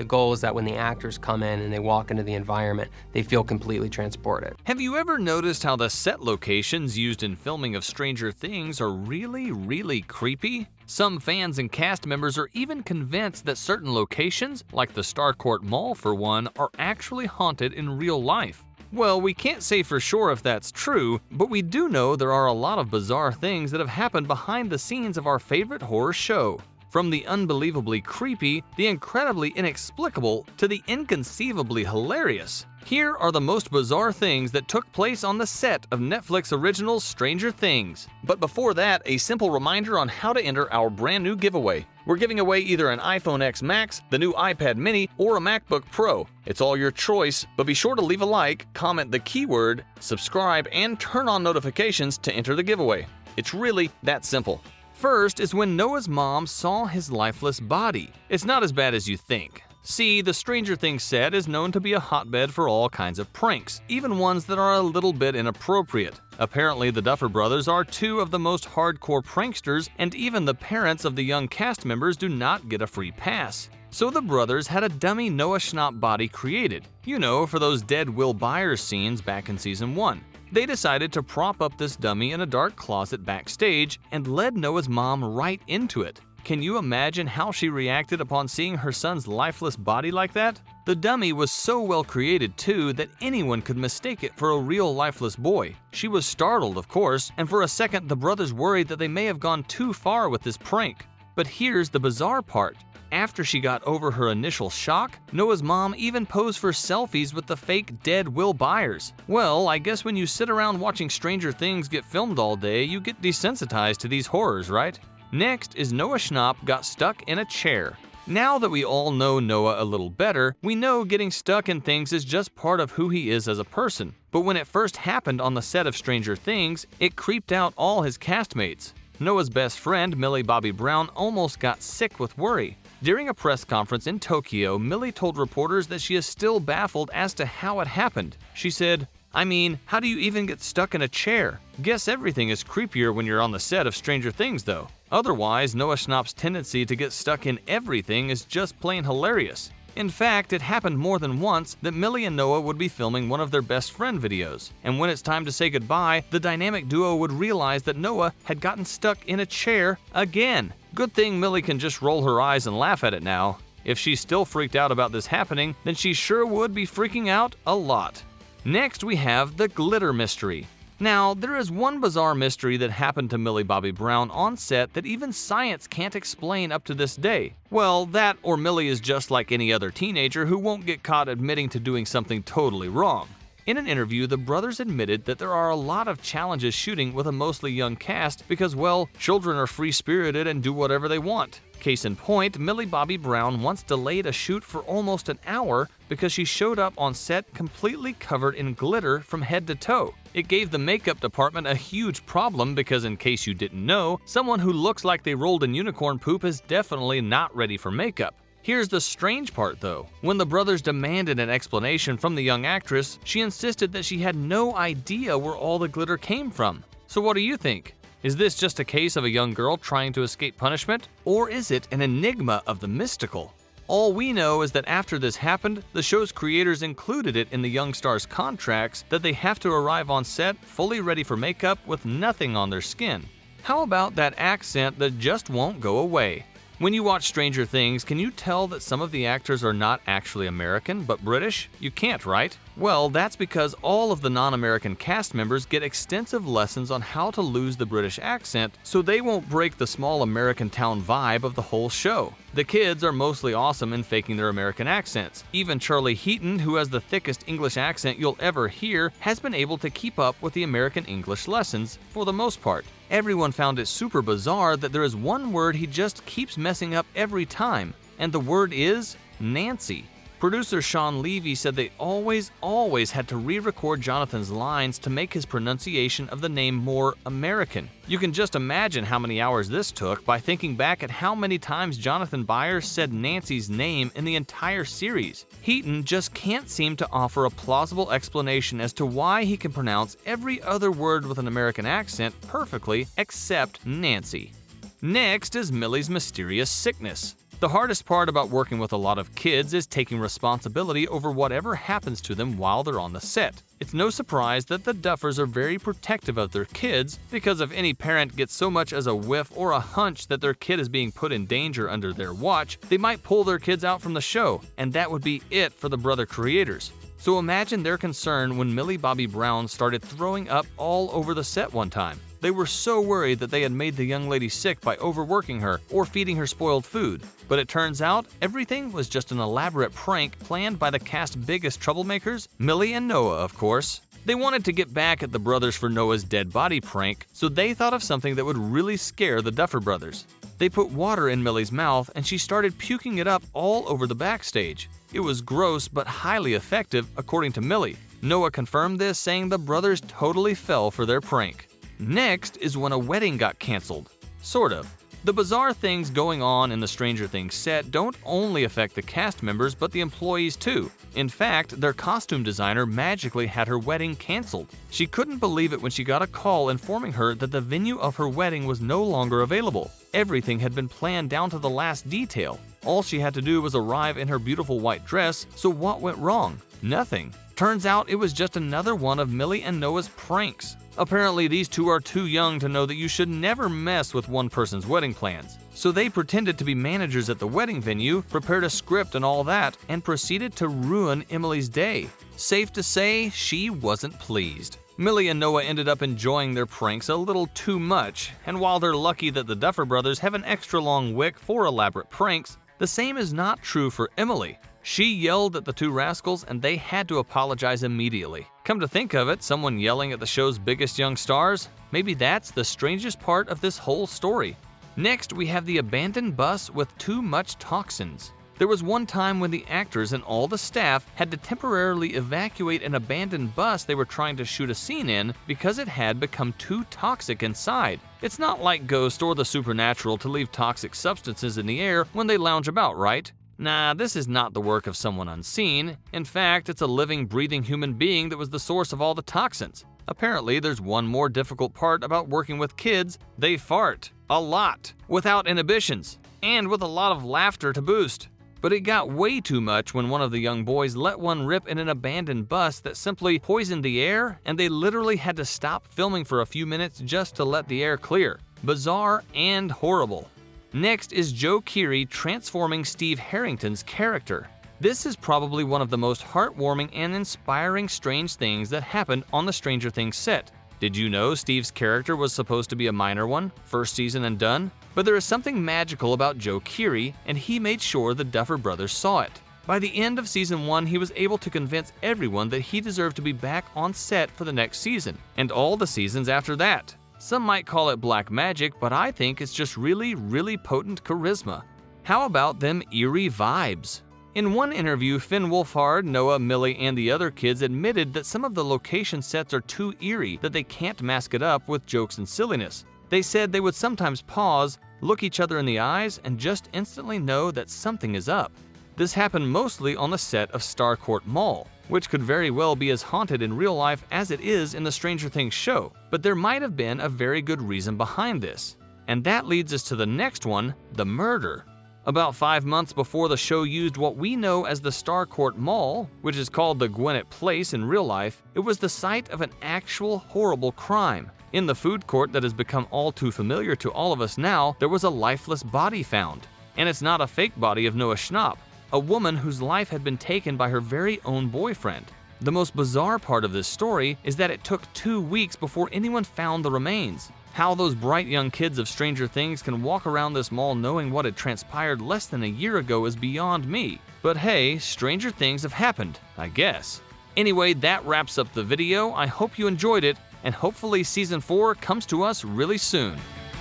The goal is that when the actors come in and they walk into the environment, they feel completely transported. Have you ever noticed how the set locations used in filming of Stranger Things are really creepy? Some fans and cast members are even convinced that certain locations, like the Starcourt Mall for one, are actually haunted in real life. Well, we can't say for sure if that's true, but we do know there are a lot of bizarre things that have happened behind the scenes of our favorite horror show. From the unbelievably creepy, the incredibly inexplicable, to the inconceivably hilarious. Here are the most bizarre things that took place on the set of Netflix original Stranger Things. But before that, a simple reminder on how to enter our brand new giveaway. We're giving away either an iPhone X Max, the new iPad mini, or a MacBook Pro. It's all your choice, but be sure to leave a like, comment the keyword, subscribe, and turn on notifications to enter the giveaway. It's really that simple. First is when Noah's mom saw his lifeless body. It's not as bad as you think. See, the Stranger Things set is known to be a hotbed for all kinds of pranks, even ones that are a little bit inappropriate. Apparently, the Duffer Brothers are two of the most hardcore pranksters, and even the parents of the young cast members do not get a free pass. So the brothers had a dummy Noah Schnapp body created, for those dead Will Byers scenes back in season 1. They decided to prop up this dummy in a dark closet backstage and led Noah's mom right into it. Can you imagine how she reacted upon seeing her son's lifeless body like that? The dummy was so well created too that anyone could mistake it for a real lifeless boy. She was startled, of course, and for a second the brothers worried that they may have gone too far with this prank. But here's the bizarre part. After she got over her initial shock, Noah's mom even posed for selfies with the fake dead Will Byers. Well, I guess when you sit around watching Stranger Things get filmed all day, you get desensitized to these horrors, right? Next is Noah Schnapp got stuck in a chair. Now that we all know Noah a little better, we know getting stuck in things is just part of who he is as a person. But when it first happened on the set of Stranger Things, it creeped out all his castmates. Noah's best friend, Millie Bobby Brown, almost got sick with worry. During a press conference in Tokyo, Millie told reporters that she is still baffled as to how it happened. She said, how do you even get stuck in a chair? Guess everything is creepier when you're on the set of Stranger Things, though. Otherwise, Noah Schnapp's tendency to get stuck in everything is just plain hilarious. In fact, it happened more than once that Millie and Noah would be filming one of their best friend videos, and when it's time to say goodbye, the dynamic duo would realize that Noah had gotten stuck in a chair again. Good thing Millie can just roll her eyes and laugh at it now. If she's still freaked out about this happening, then she sure would be freaking out a lot. Next, we have the glitter mystery. Now, there is one bizarre mystery that happened to Millie Bobby Brown on set that even science can't explain up to this day. Well, that or Millie is just like any other teenager who won't get caught admitting to doing something totally wrong. In an interview, the brothers admitted that there are a lot of challenges shooting with a mostly young cast because, well, children are free-spirited and do whatever they want. Case in point, Millie Bobby Brown once delayed a shoot for almost an hour because she showed up on set completely covered in glitter from head to toe. It gave the makeup department a huge problem because, in case you didn't know, someone who looks like they rolled in unicorn poop is definitely not ready for makeup. Here's the strange part though. When the brothers demanded an explanation from the young actress, she insisted that she had no idea where all the glitter came from. So what do you think? Is this just a case of a young girl trying to escape punishment? Or is it an enigma of the mystical? All we know is that after this happened, the show's creators included it in the young stars' contracts that they have to arrive on set fully ready for makeup with nothing on their skin. How about that accent that just won't go away? When you watch Stranger Things, can you tell that some of the actors are not actually American, but British? You can't, right? Well, that's because all of the non-American cast members get extensive lessons on how to lose the British accent so they won't break the small American town vibe of the whole show. The kids are mostly awesome in faking their American accents. Even Charlie Heaton, who has the thickest English accent you'll ever hear, has been able to keep up with the American English lessons for the most part. Everyone found it super bizarre that there is one word he just keeps messing up every time, and the word is Nancy. Producer Sean Levy said they always had to re-record Jonathan's lines to make his pronunciation of the name more American. You can just imagine how many hours this took by thinking back at how many times Jonathan Byers said Nancy's name in the entire series. Heaton just can't seem to offer a plausible explanation as to why he can pronounce every other word with an American accent perfectly except Nancy. Next is Millie's mysterious sickness. The hardest part about working with a lot of kids is taking responsibility over whatever happens to them while they're on the set. It's no surprise that the Duffers are very protective of their kids, because if any parent gets so much as a whiff or a hunch that their kid is being put in danger under their watch, they might pull their kids out from the show, and that would be it for the brother creators. So imagine their concern when Millie Bobby Brown started throwing up all over the set one time. They were so worried that they had made the young lady sick by overworking her or feeding her spoiled food. But it turns out everything was just an elaborate prank planned by the cast's biggest troublemakers, Millie and Noah, of course. They wanted to get back at the brothers for Noah's dead body prank, so they thought of something that would really scare the Duffer brothers. They put water in Millie's mouth and she started puking it up all over the backstage. It was gross but highly effective, according to Millie. Noah confirmed this, saying the brothers totally fell for their prank. Next is when a wedding got canceled. Sort of. The bizarre things going on in the Stranger Things set don't only affect the cast members but the employees too. In fact, their costume designer magically had her wedding canceled. She couldn't believe it when she got a call informing her that the venue of her wedding was no longer available. Everything had been planned down to the last detail. All she had to do was arrive in her beautiful white dress, so what went wrong? Nothing. Turns out it was just another one of Millie and Noah's pranks. Apparently, these two are too young to know that you should never mess with one person's wedding plans. So they pretended to be managers at the wedding venue, prepared a script and all that, and proceeded to ruin Emily's day. Safe to say, she wasn't pleased. Millie and Noah ended up enjoying their pranks a little too much, and while they're lucky that the Duffer brothers have an extra long wick for elaborate pranks, the same is not true for Emily. She yelled at the two rascals and they had to apologize immediately. Come to think of it, someone yelling at the show's biggest young stars? Maybe that's the strangest part of this whole story. Next, we have the abandoned bus with too much toxins. There was one time when the actors and all the staff had to temporarily evacuate an abandoned bus they were trying to shoot a scene in because it had become too toxic inside. It's not like Ghost or the Supernatural to leave toxic substances in the air when they lounge about, right? Nah, this is not the work of someone unseen. In fact, it's a living, breathing human being that was the source of all the toxins. Apparently, there's one more difficult part about working with kids. They fart. A lot. Without inhibitions. And with a lot of laughter to boost. But it got way too much when one of the young boys let one rip in an abandoned bus that simply poisoned the air, and they literally had to stop filming for a few minutes just to let the air clear. Bizarre and horrible. Next is Joe Kiri transforming Steve Harrington's character. This is probably one of the most heartwarming and inspiring strange things that happened on the Stranger Things set. Did you know Steve's character was supposed to be a minor one, first season and done? But there is something magical about Joe Kiri, and he made sure the Duffer brothers saw it. By the end of season 1, he was able to convince everyone that he deserved to be back on set for the next season, and all the seasons after that. Some might call it black magic, but I think it's just really, really potent charisma. How about them eerie vibes? In one interview, Finn Wolfhard, Noah, Millie, and the other kids admitted that some of the location sets are too eerie that they can't mask it up with jokes and silliness. They said they would sometimes pause, look each other in the eyes, and just instantly know that something is up. This happened mostly on the set of Starcourt Mall, which could very well be as haunted in real life as it is in the Stranger Things show, but there might have been a very good reason behind this. And that leads us to the next one, the murder. About 5 months before the show used what we know as the Starcourt Mall, which is called the Gwinnett Place in real life, it was the site of an actual horrible crime. In the food court that has become all too familiar to all of us now, there was a lifeless body found. And it's not a fake body of Noah Schnapp, a woman whose life had been taken by her very own boyfriend. The most bizarre part of this story is that it took 2 weeks before anyone found the remains. How those bright young kids of Stranger Things can walk around this mall knowing what had transpired less than a year ago is beyond me. But hey, stranger things have happened, I guess. Anyway, that wraps up the video. I hope you enjoyed it, and hopefully Season 4 comes to us really soon.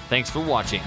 Thanks for watching.